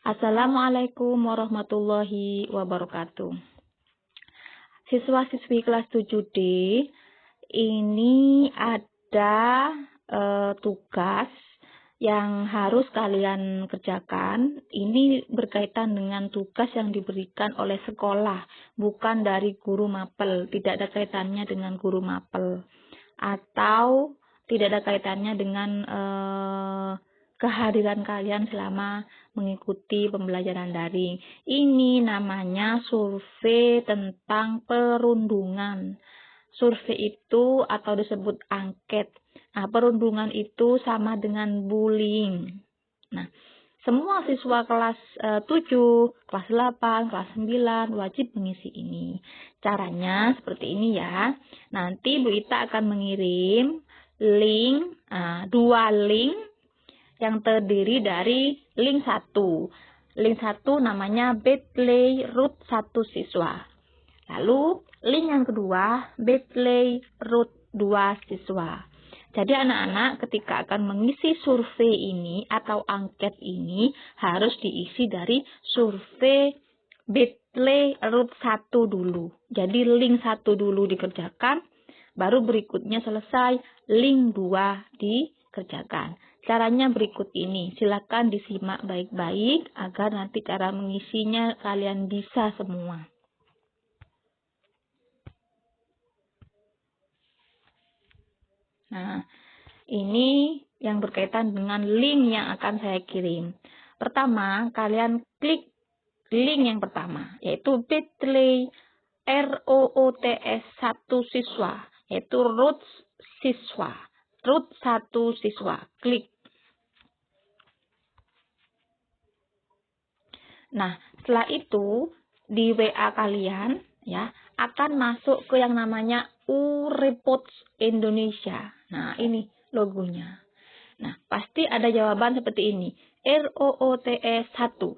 Assalamualaikum warahmatullahi wabarakatuh. Siswa-siswi kelas 7D, ini ada tugas yang harus kalian kerjakan. Ini berkaitan dengan tugas yang diberikan oleh sekolah, bukan dari guru mapel. Tidak ada kaitannya dengan guru mapel. Atau tidak ada kaitannya dengan kehadiran kalian selama mengikuti pembelajaran daring. Ini namanya survei tentang perundungan. Survei itu atau disebut angket. Nah, perundungan itu sama dengan bullying. Nah, semua siswa kelas 7, kelas 8, kelas 9 wajib mengisi ini. Caranya seperti ini ya. Nanti Bu Ita akan mengirim link, 2 link yang terdiri dari link 1. Link 1 namanya Bitly Root 1 siswa. Lalu link yang kedua Bitly Root 2 siswa. Jadi anak-anak ketika akan mengisi survei ini atau angket ini harus diisi dari survei Bitly Root 1 dulu. Jadi link 1 dulu dikerjakan, baru berikutnya selesai link 2 dikerjakan. Caranya berikut ini, silakan disimak baik-baik agar nanti cara mengisinya kalian bisa semua. Nah, ini yang berkaitan dengan link yang akan saya kirim. Pertama, kalian klik link yang pertama, yaitu Bitly ROOTS 1 siswa, yaitu root siswa, root 1 siswa. Klik. Nah, setelah itu di WA kalian ya akan masuk ke yang namanya U-Reports Indonesia. Nah, ini logonya. Nah, pasti ada jawaban seperti ini. ROOTS 1.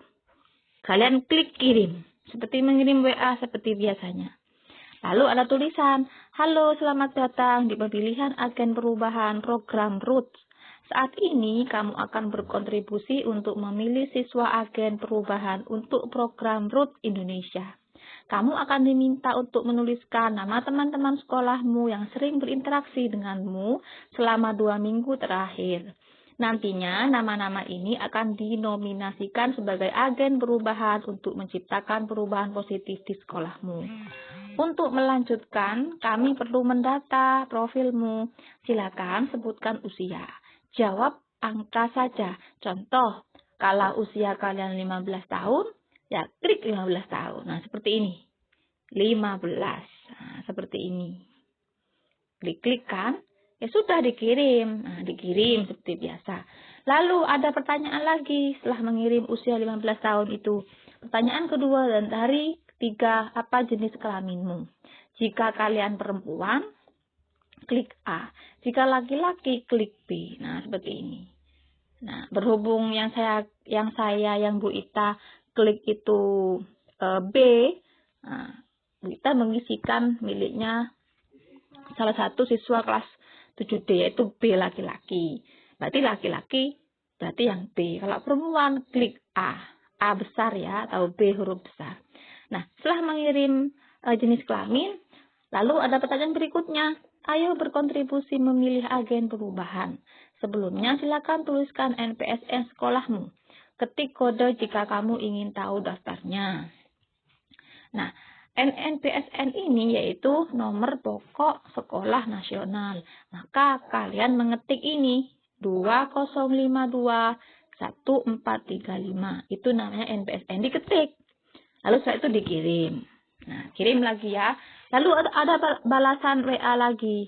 Kalian klik kirim. Seperti mengirim WA seperti biasanya. Lalu ada tulisan, "Halo, selamat datang di pemilihan agen perubahan program ROOTS. Saat ini kamu akan berkontribusi untuk memilih siswa agen perubahan untuk program ROOTS Indonesia. Kamu akan diminta untuk menuliskan nama teman-teman sekolahmu yang sering berinteraksi denganmu selama 2 minggu terakhir. Nantinya nama-nama ini akan dinominasikan sebagai agen perubahan untuk menciptakan perubahan positif di sekolahmu. Untuk melanjutkan, kami perlu mendata profilmu. Silakan sebutkan usia. Jawab angka saja. Contoh, kalau usia kalian 15 tahun, ya klik 15 tahun. Nah, seperti ini. 15. Nah, seperti ini. Klik-klik kan? Ya sudah dikirim. Nah, dikirim seperti biasa. Lalu ada pertanyaan lagi setelah mengirim usia 15 tahun itu. Pertanyaan kedua dan dari 3, apa jenis kelaminmu? Jika kalian perempuan, klik A. Jika laki-laki, klik B. Nah, seperti ini. Nah, berhubung yang Bu Ita klik itu B, nah, Bu Ita mengisikan miliknya salah satu siswa kelas 7D, yaitu B laki-laki. Berarti laki-laki, berarti yang B. Kalau perempuan, klik A. A besar ya, atau B huruf besar. Nah, setelah mengirim jenis kelamin, lalu ada pertanyaan berikutnya. Ayo berkontribusi memilih agen perubahan. Sebelumnya silakan tuliskan NPSN sekolahmu. Ketik kode jika kamu ingin tahu daftarnya. Nah, NPSN ini yaitu nomor pokok sekolah nasional. Maka kalian mengetik ini 20521435. Itu namanya NPSN, diketik. Lalu setelah itu dikirim. Nah, kirim lagi ya. Lalu ada balasan WA lagi.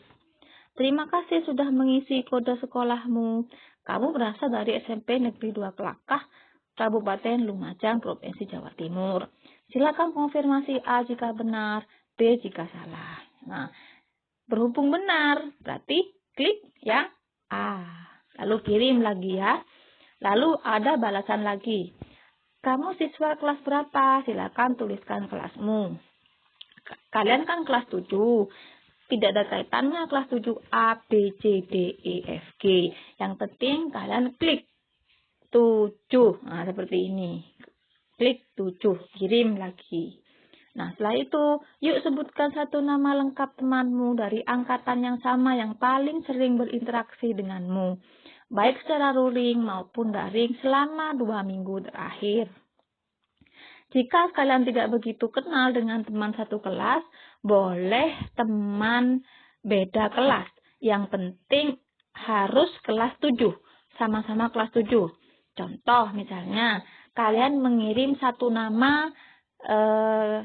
Terima kasih sudah mengisi kode sekolahmu. Kamu berasal dari SMP Negeri 2 Kelakah, Kabupaten Lumajang, Provinsi Jawa Timur. Silakan konfirmasi A jika benar, B jika salah. Nah, berhubung benar, berarti klik yang A. Lalu kirim lagi ya. Lalu ada balasan lagi. Kamu siswa kelas berapa? Silakan tuliskan kelasmu. Kalian kan kelas 7. Tidak ada kaitannya kelas 7A, B, C, D, E, F, G. Yang penting kalian klik 7. Nah, seperti ini. Klik 7, kirim lagi. Nah, setelah itu, yuk sebutkan satu nama lengkap temanmu dari angkatan yang sama yang paling sering berinteraksi denganmu, baik secara luring maupun daring selama 2 minggu terakhir. Jika kalian tidak begitu kenal dengan teman satu kelas, boleh teman beda kelas. Yang penting harus kelas 7, sama-sama kelas 7. Contoh misalnya, kalian mengirim satu nama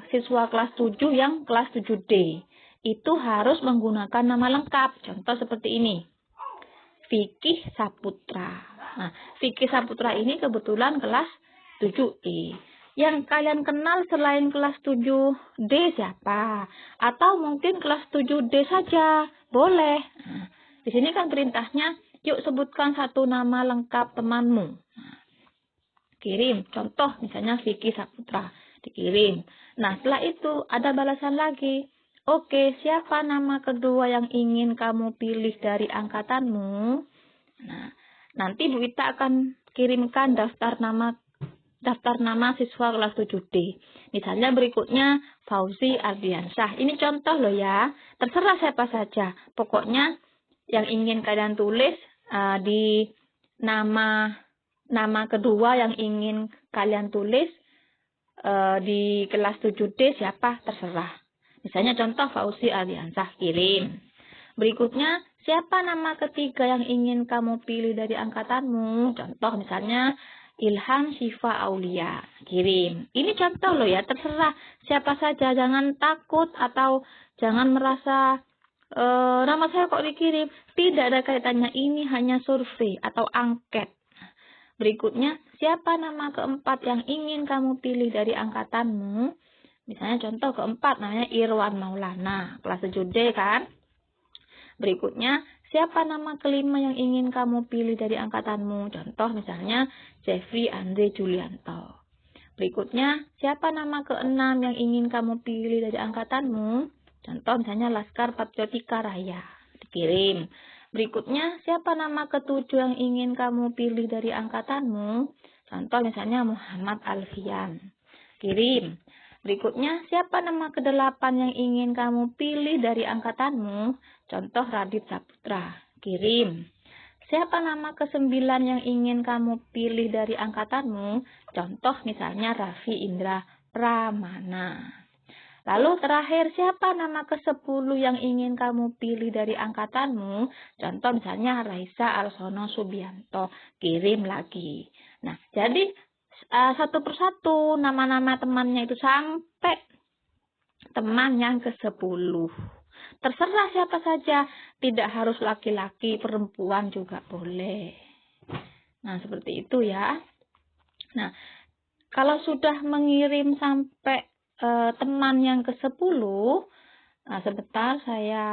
siswa kelas 7 yang kelas 7D. Itu harus menggunakan nama lengkap. Contoh seperti ini. Vicky Saputra. Nah, Vicky Saputra ini kebetulan kelas 7E. Yang kalian kenal selain kelas 7D siapa? Atau mungkin kelas 7D saja. Boleh. Nah, di sini kan perintahnya, yuk sebutkan satu nama lengkap temanmu. Kirim. Contoh misalnya Vicky Saputra. Dikirim. Nah, setelah itu ada balasan lagi. Oke, siapa nama kedua yang ingin kamu pilih dari angkatanmu? Nah, nanti Bu Ita akan kirimkan daftar nama siswa kelas 7D. Misalnya berikutnya Fauzi Ardiansyah. Ini contoh loh ya. Terserah siapa saja. Pokoknya yang ingin kalian tulis di nama kedua yang ingin kalian tulis di kelas 7D siapa terserah. Misalnya contoh Fauzi Ardiansyah, kirim. Berikutnya, siapa nama ketiga yang ingin kamu pilih dari angkatanmu? Contoh misalnya Ilham Syifa Aulia, kirim. Ini contoh loh ya, terserah siapa saja, jangan takut atau jangan merasa nama saya kok dikirim. Tidak ada kaitannya, ini hanya survei atau angket. Berikutnya, siapa nama keempat yang ingin kamu pilih dari angkatanmu? Misalnya contoh keempat namanya Irwan Maulana, kelas 7D kan? Berikutnya, siapa nama kelima yang ingin kamu pilih dari angkatanmu? Contoh misalnya Jeffrey Andre Julianto. Berikutnya, siapa nama keenam yang ingin kamu pilih dari angkatanmu? Contoh misalnya Laskar Patriotika Raya. Dikirim. Berikutnya, siapa nama ketujuh yang ingin kamu pilih dari angkatanmu? Contoh misalnya Muhammad Alfian. Kirim. Berikutnya, siapa nama kedelapan yang ingin kamu pilih dari angkatanmu? Contoh Radit Saputra. Kirim. Siapa nama ke-9 yang ingin kamu pilih dari angkatanmu? Contoh misalnya Raffi Indra Pramana. Lalu terakhir, siapa nama ke-10 yang ingin kamu pilih dari angkatanmu? Contoh misalnya Raisa Alsono Subianto. Kirim lagi. Nah, jadi satu persatu nama-nama temannya itu sampai teman yang ke-10. Terserah siapa saja. Tidak harus laki-laki, perempuan juga boleh. Nah, seperti itu ya. Nah, kalau sudah mengirim sampai teman yang ke-10, nah sebentar saya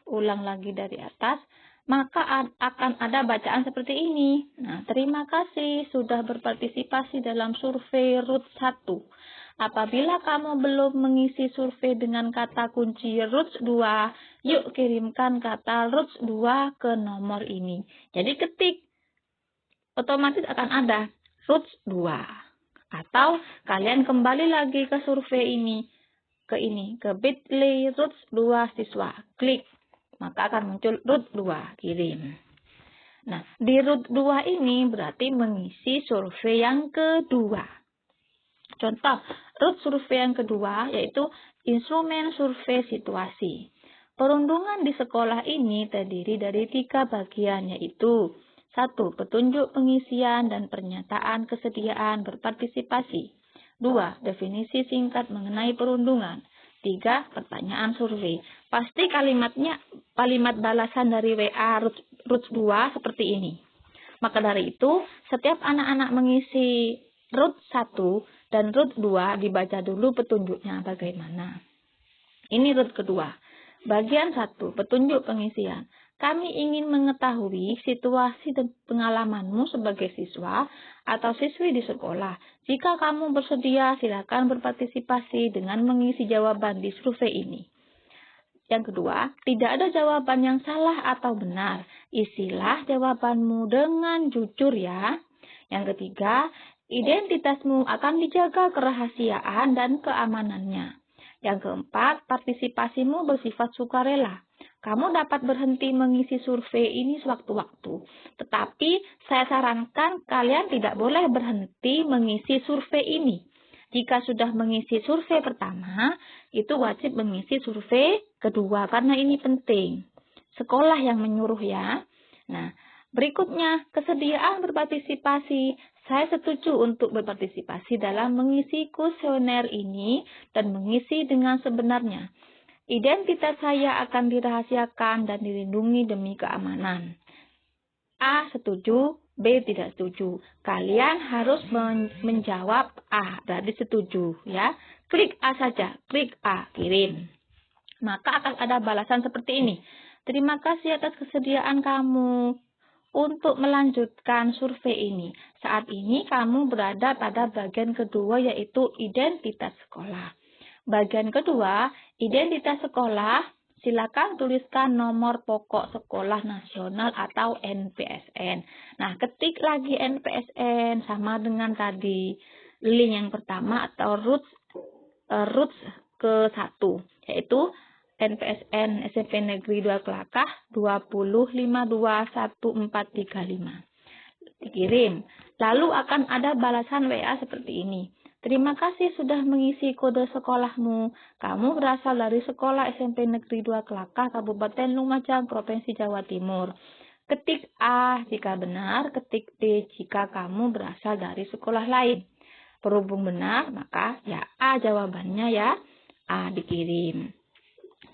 ulang lagi dari atas, maka akan ada bacaan seperti ini. Nah, terima kasih sudah berpartisipasi dalam survei RUT 1. Apabila kamu belum mengisi survei dengan kata kunci RUT 2, yuk kirimkan kata RUT 2 ke nomor ini. Jadi ketik, otomatis akan ada RUT 2. Atau kalian kembali lagi ke survei ini, ke bit.ly RUT 2 siswa. Klik, maka akan muncul RUT 2, kirim. Nah, di RUT 2 ini berarti mengisi survei yang kedua. Contoh, RUT survei yang kedua yaitu instrumen survei situasi. Perundungan di sekolah ini terdiri dari 3 bagian, yaitu 1. Petunjuk pengisian dan pernyataan kesediaan berpartisipasi. 2. Definisi singkat mengenai perundungan. 3. Pertanyaan survei. Pasti kalimat balasan dari WA RUT 2 seperti ini. Maka dari itu, setiap anak-anak mengisi RUT 1 dan RUT 2 dibaca dulu petunjuknya bagaimana. Ini RUT kedua. Bagian 1, petunjuk pengisian. Kami ingin mengetahui situasi dan pengalamanmu sebagai siswa atau siswi di sekolah. Jika kamu bersedia, silakan berpartisipasi dengan mengisi jawaban di survei ini. Yang kedua, tidak ada jawaban yang salah atau benar. Isilah jawabanmu dengan jujur ya. Yang ketiga, Identitasmu akan dijaga kerahasiaan dan keamanannya. Yang keempat, partisipasimu bersifat sukarela. Kamu dapat berhenti mengisi survei ini sewaktu-waktu. Tetapi saya sarankan kalian tidak boleh berhenti mengisi survei ini. Jika sudah mengisi survei pertama, itu wajib mengisi survei kedua karena ini penting. Sekolah yang menyuruh ya. Nah, berikutnya, kesediaan berpartisipasi. Saya setuju untuk berpartisipasi dalam mengisi kuesioner ini dan mengisi dengan sebenarnya. Identitas saya akan dirahasiakan dan dilindungi demi keamanan. A setuju, B tidak setuju. Kalian harus menjawab A, berarti setuju ya. Klik A saja, klik A, kirim. Maka akan ada balasan seperti ini. Terima kasih atas kesediaan kamu untuk melanjutkan survei ini. Saat ini kamu berada pada bagian kedua yaitu identitas sekolah. Bagian kedua, identitas sekolah, silakan tuliskan nomor pokok sekolah nasional atau NPSN. Nah, ketik lagi NPSN sama dengan tadi link yang pertama atau roots ke-1, yaitu NPSN SMP Negeri 2 Kelakah 20521435. Dikirim. Lalu akan ada balasan WA seperti ini. Terima kasih sudah mengisi kode sekolahmu. Kamu berasal dari sekolah SMP Negeri 2 Kelakah, Kabupaten Lumajang, Provinsi Jawa Timur. Ketik A jika benar, ketik B jika kamu berasal dari sekolah lain. Berhubung benar, maka ya A jawabannya ya. A dikirim.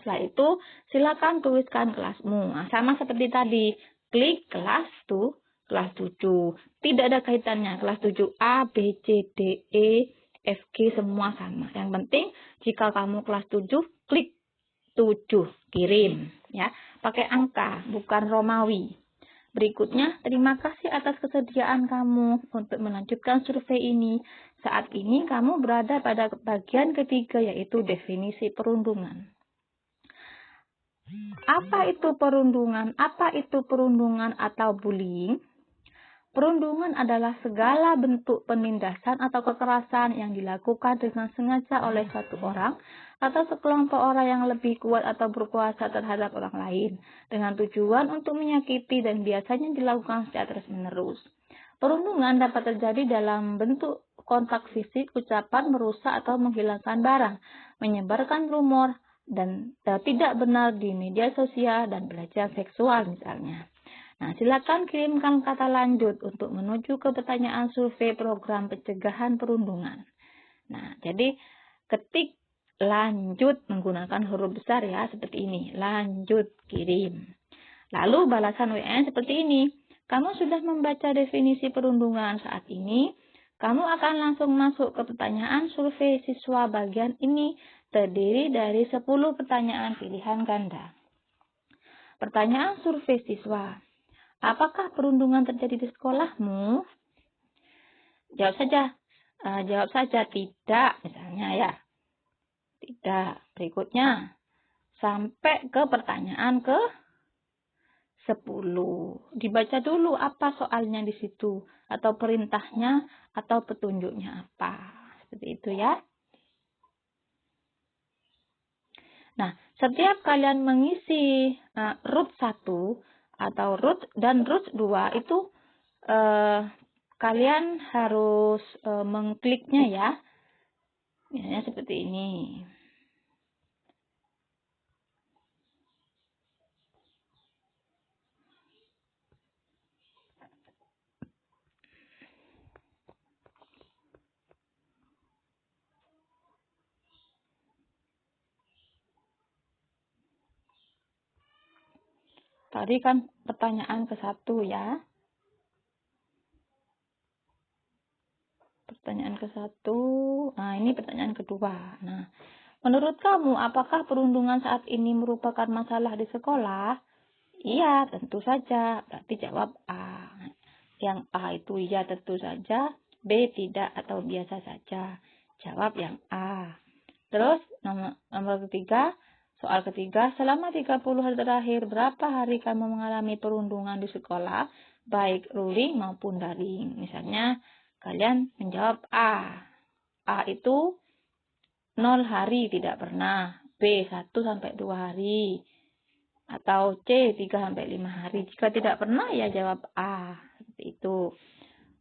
Setelah itu, silakan tuliskan kelasmu. Nah, sama seperti tadi, klik kelas tuh. Kelas 7. Tidak ada kaitannya. Kelas 7 A, B, C, D, E, F, G semua sama. Yang penting jika kamu kelas 7, klik 7. Kirim. Ya, pakai angka, bukan Romawi. Berikutnya, terima kasih atas kesediaan kamu untuk melanjutkan survei ini. Saat ini kamu berada pada bagian ketiga yaitu definisi perundungan. Apa itu perundungan? Apa itu perundungan atau bullying? Perundungan adalah segala bentuk penindasan atau kekerasan yang dilakukan dengan sengaja oleh satu orang atau sekelompok orang yang lebih kuat atau berkuasa terhadap orang lain dengan tujuan untuk menyakiti dan biasanya dilakukan secara terus-menerus. Perundungan dapat terjadi dalam bentuk kontak fisik, ucapan, merusak atau menghilangkan barang, menyebarkan rumor, dan tidak benar di media sosial dan pelecehan seksual misalnya. Nah, silakan kirimkan kata lanjut untuk menuju ke pertanyaan survei program pencegahan perundungan. Nah, jadi ketik lanjut menggunakan huruf besar ya, seperti ini. Lanjut, kirim. Lalu balasan WN seperti ini. Kamu sudah membaca definisi perundungan saat ini. Kamu akan langsung masuk ke pertanyaan survei siswa bagian ini terdiri dari 10 pertanyaan pilihan ganda. Pertanyaan survei siswa. Apakah perundungan terjadi di sekolahmu? Jawab saja tidak, misalnya ya. Tidak. Berikutnya, sampai ke pertanyaan ke-10. Dibaca dulu apa soalnya di situ, atau perintahnya, atau petunjuknya apa. Seperti itu ya. Nah, setiap kalian mengisi root 1 atau root dan root 2 itu kalian harus mengkliknya ya. Misalnya seperti ini. Tadi kan pertanyaan ke-1 ya. Pertanyaan ke-1. Nah, ini pertanyaan kedua. Nah, menurut kamu apakah perundungan saat ini merupakan masalah di sekolah? Iya, tentu saja. Berarti jawab A. Yang A itu iya tentu saja, B tidak atau biasa saja. Jawab yang A. Terus nomor ketiga. Soal ketiga, selama 30 hari terakhir, berapa hari kamu mengalami perundungan di sekolah, baik luring maupun daring? Misalnya, kalian menjawab A. A itu 0 hari tidak pernah, B 1 sampai 2 hari, atau C 3 sampai 5 hari. Jika tidak pernah ya jawab A. Seperti itu.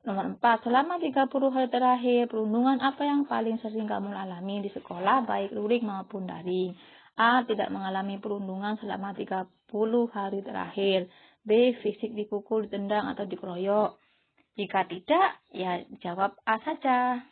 Nomor 4, selama 30 hari terakhir, perundungan apa yang paling sering kamu alami di sekolah, baik luring maupun daring? A. Tidak mengalami perundungan selama 30 hari terakhir. B. Fisik dipukul, ditendang, atau dikeroyok. Jika tidak, ya jawab A saja.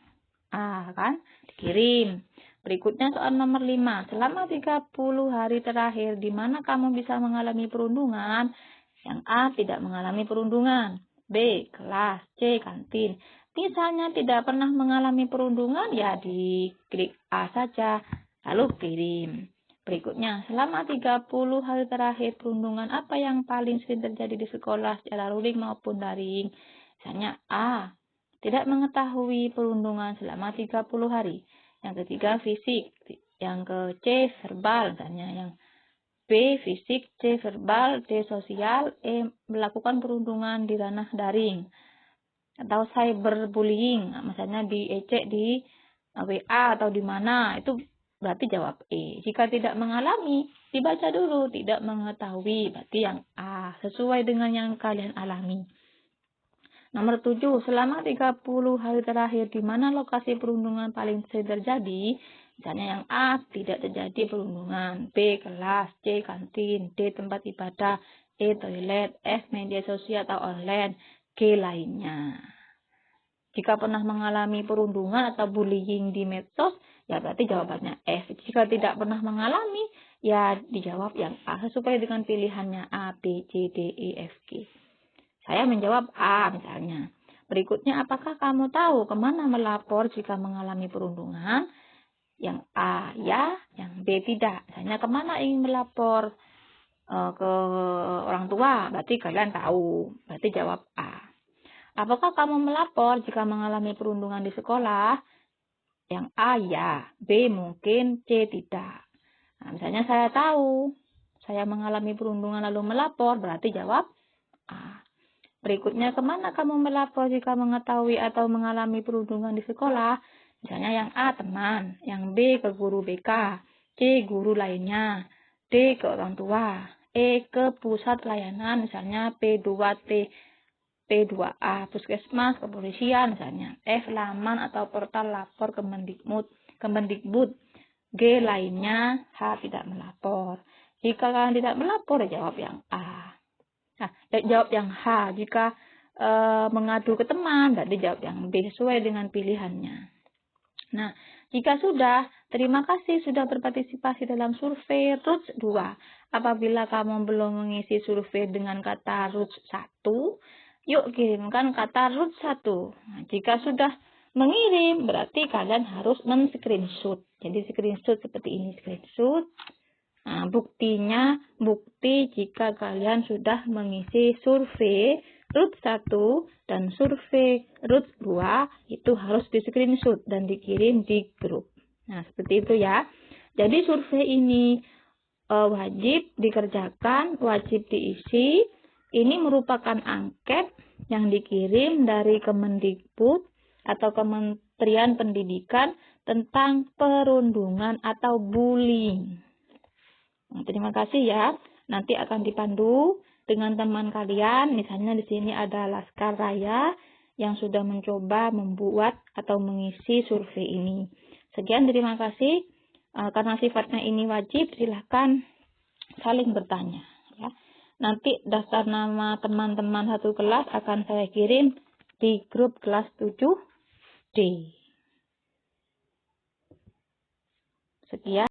A kan? Dikirim. Berikutnya soal nomor 5. Selama 30 hari terakhir, di mana kamu bisa mengalami perundungan? Yang A. Tidak mengalami perundungan. B. Kelas. C. Kantin. Misalnya tidak pernah mengalami perundungan, ya diklik A saja, lalu kirim. Berikutnya, selama 30 hari terakhir, perundungan apa yang paling sering terjadi di sekolah secara luring maupun daring? Misalnya A. Tidak mengetahui perundungan selama 30 hari. Yang ketiga, fisik. Yang ke C, verbal. Misalnya yang B. Fisik, C. Verbal, D. Sosial, E. Melakukan perundungan di ranah daring. Atau cyberbullying, misalnya diejek di WA atau di mana, itu berarti jawab E. Jika tidak mengalami, dibaca dulu, tidak mengetahui, berarti yang A. Sesuai dengan yang kalian alami. Nomor 7, selama 30 hari terakhir, di mana lokasi perundungan paling sering terjadi? Misalnya yang A, tidak terjadi perundungan. B, kelas. C, kantin. D, tempat ibadah. E, toilet. F, media sosial atau online. G, lainnya. Jika pernah mengalami perundungan atau bullying di medsos, ya berarti jawabannya F. Jika tidak pernah mengalami, ya dijawab yang A. Sesuai dengan pilihannya A, B, C, D, E, F, G. Saya menjawab A misalnya. Berikutnya, apakah kamu tahu kemana melapor jika mengalami perundungan? Yang A, ya. Yang B, tidak. Misalnya, kemana ingin melapor? Ke orang tua. Berarti kalian tahu. Berarti jawab A. Apakah kamu melapor jika mengalami perundungan di sekolah? Yang A, ya. B, mungkin. C, tidak. Nah, misalnya saya tahu. Saya mengalami perundungan lalu melapor. Berarti jawab A. Berikutnya, kemana kamu melapor jika mengetahui atau mengalami perundungan di sekolah? Misalnya yang A, teman. Yang B, ke guru BK. C, guru lainnya. D, ke orang tua. E, ke pusat layanan. Misalnya P2T, P2A, puskesmas, kepolisian misalnya. F, laman atau portal lapor Kemendikbud. G, lainnya. H, tidak melapor. Jika kalian tidak melapor, jawab yang A. Nah, jawab yang H. Jika mengadu ke teman, berarti jawab yang B sesuai dengan pilihannya. Nah, jika sudah, terima kasih sudah berpartisipasi dalam survei Roots 2. Apabila kamu belum mengisi survei dengan kata Roots 1, yuk kirimkan kata Roots 1. Nah, jika sudah mengirim, berarti kalian harus men-screenshot. Jadi screenshot seperti ini, screenshot. Nah, bukti jika kalian sudah mengisi survei Roots 1 dan survei Roots 2 itu harus di screenshot dan dikirim di grup. Nah, seperti itu ya. Jadi survei ini wajib dikerjakan, wajib diisi. Ini merupakan angket yang dikirim dari Kemendikbud atau Kementerian Pendidikan tentang perundungan atau bullying. Nah, terima kasih ya. Nanti akan dipandu dengan teman kalian. Misalnya di sini ada Laskar Raya yang sudah mencoba membuat atau mengisi survei ini. Sekian, terima kasih. Karena sifatnya ini wajib, silahkan saling bertanya. Ya. Nanti daftar nama teman-teman satu kelas akan saya kirim di grup kelas 7D. Sekian.